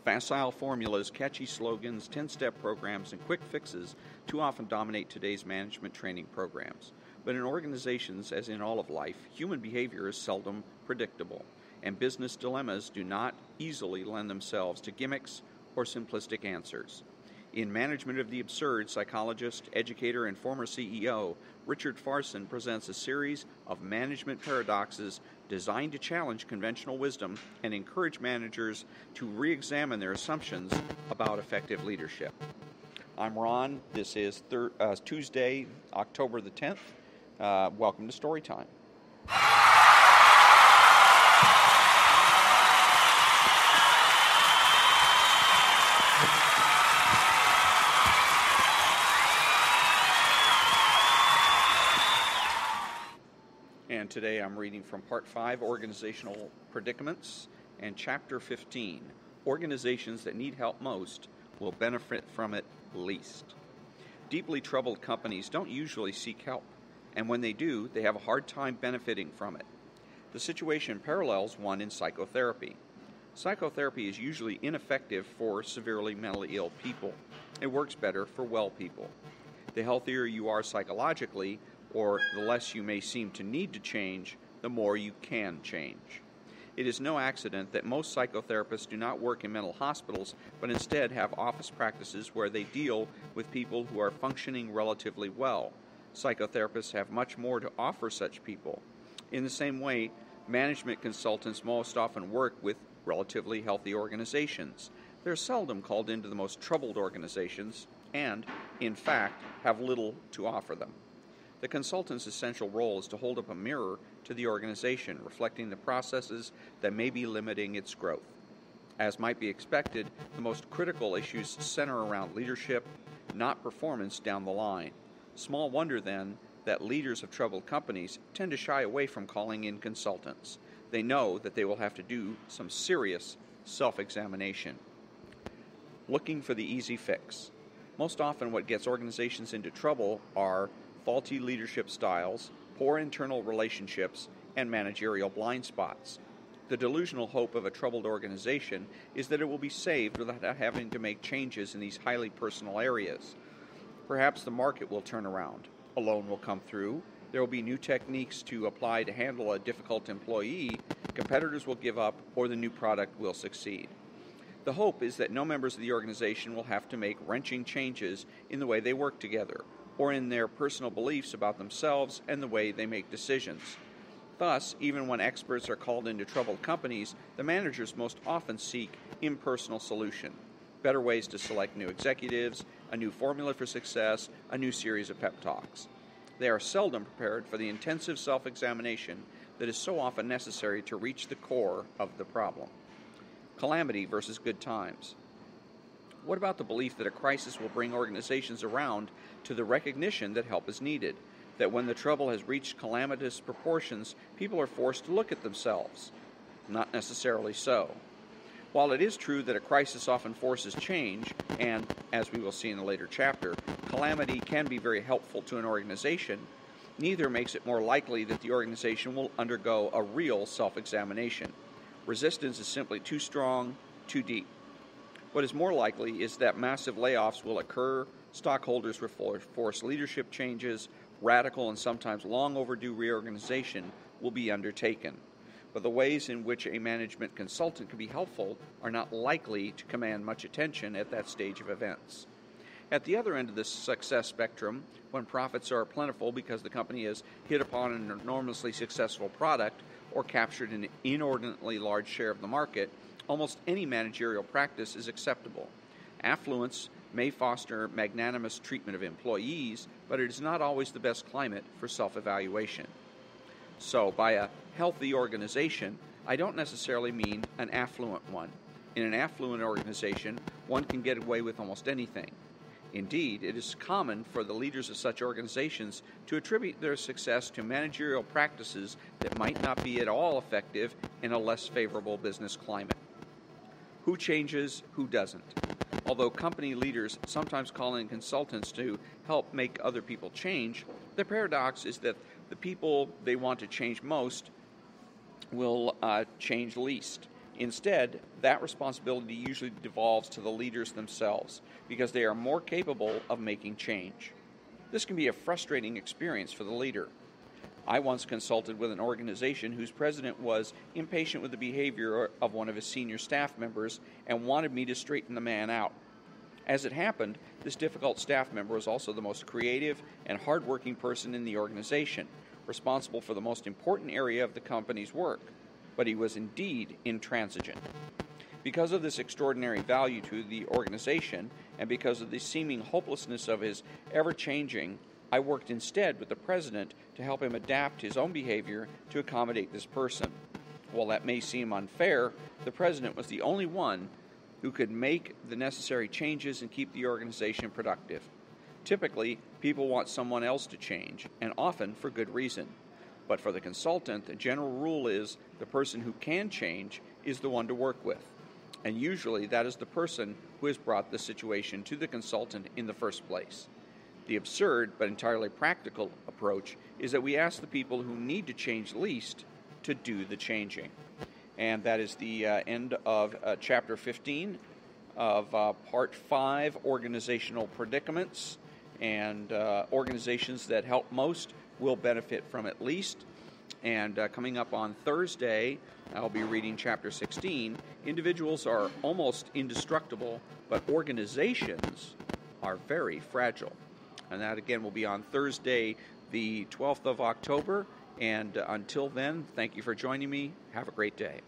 Facile formulas, catchy slogans, 10-step programs, and quick fixes too often dominate today's management training programs. But in organizations, as in all of life, human behavior is seldom predictable, and business dilemmas do not easily lend themselves to gimmicks or simplistic answers. In Management of the Absurd, psychologist, educator, and former CEO Richard Farson presents a series of management paradoxes designed to challenge conventional wisdom and encourage managers to re-examine their assumptions about effective leadership. I'm Ron. This is Tuesday, October the 10th. Welcome to Storytime. And today I'm reading from Part 5, Organizational Predicaments, and Chapter 15, Organizations that need help most will benefit from it least. Deeply troubled companies don't usually seek help, and when they do, they have a hard time benefiting from it. The situation parallels one in psychotherapy. Psychotherapy is usually ineffective for severely mentally ill people. It works better for well people. The healthier you are psychologically, or the less you may seem to need to change, the more you can change. It is no accident that most psychotherapists do not work in mental hospitals, but instead have office practices where they deal with people who are functioning relatively well. Psychotherapists have much more to offer such people. In the same way, management consultants most often work with relatively healthy organizations. They're seldom called into the most troubled organizations and, in fact, have little to offer them. The consultant's essential role is to hold up a mirror to the organization, reflecting the processes that may be limiting its growth. As might be expected, the most critical issues center around leadership, not performance down the line. Small wonder, then, that leaders of troubled companies tend to shy away from calling in consultants. They know that they will have to do some serious self-examination. Looking for the easy fix. Most often what gets organizations into trouble are faulty leadership styles, poor internal relationships, and managerial blind spots. The delusional hope of a troubled organization is that it will be saved without having to make changes in these highly personal areas. Perhaps the market will turn around, a loan will come through, there will be new techniques to apply to handle a difficult employee, competitors will give up, or the new product will succeed. The hope is that no members of the organization will have to make wrenching changes in the way they work together, or in their personal beliefs about themselves and the way they make decisions. Thus, even when experts are called into troubled companies, the managers most often seek impersonal solution, better ways to select new executives, a new formula for success, a new series of pep talks. They are seldom prepared for the intensive self-examination that is so often necessary to reach the core of the problem. Calamity versus good times. What about the belief that a crisis will bring organizations around to the recognition that help is needed, that when the trouble has reached calamitous proportions, people are forced to look at themselves? Not necessarily so. While it is true that a crisis often forces change, and, as we will see in a later chapter, calamity can be very helpful to an organization, neither makes it more likely that the organization will undergo a real self-examination. Resistance is simply too strong, too deep. What is more likely is that massive layoffs will occur, stockholders will force leadership changes, radical and sometimes long overdue reorganization will be undertaken. But the ways in which a management consultant can be helpful are not likely to command much attention at that stage of events. At the other end of the success spectrum, when profits are plentiful because the company has hit upon an enormously successful product or captured an inordinately large share of the market, almost any managerial practice is acceptable. Affluence may foster magnanimous treatment of employees, but it is not always the best climate for self-evaluation. So, by a healthy organization, I don't necessarily mean an affluent one. In an affluent organization, one can get away with almost anything. Indeed, it is common for the leaders of such organizations to attribute their success to managerial practices that might not be at all effective in a less favorable business climate. Who changes, who doesn't? Although company leaders sometimes call in consultants to help make other people change, the paradox is that the people they want to change most will change least. Instead, that responsibility usually devolves to the leaders themselves because they are more capable of making change. This can be a frustrating experience for the leader. I once consulted with an organization whose president was impatient with the behavior of one of his senior staff members and wanted me to straighten the man out. As it happened, this difficult staff member was also the most creative and hardworking person in the organization, responsible for the most important area of the company's work, but he was indeed intransigent. Because of this extraordinary value to the organization and because of the seeming hopelessness of his ever-changing, I worked instead with the president to help him adapt his own behavior to accommodate this person. While that may seem unfair, the president was the only one who could make the necessary changes and keep the organization productive. Typically, people want someone else to change, and often for good reason. But for the consultant, the general rule is the person who can change is the one to work with. And usually that is the person who has brought the situation to the consultant in the first place. The absurd but entirely practical approach is that we ask the people who need to change least to do the changing. And that is the end of Chapter 15 of Part 5, Organizational Predicaments. And organizations that help most will benefit from it least. And coming up on Thursday, I'll be reading Chapter 16. Individuals are almost indestructible, but organizations are very fragile. And that, again, will be on Thursday, the 12th of October. And until then, thank you for joining me. Have a great day.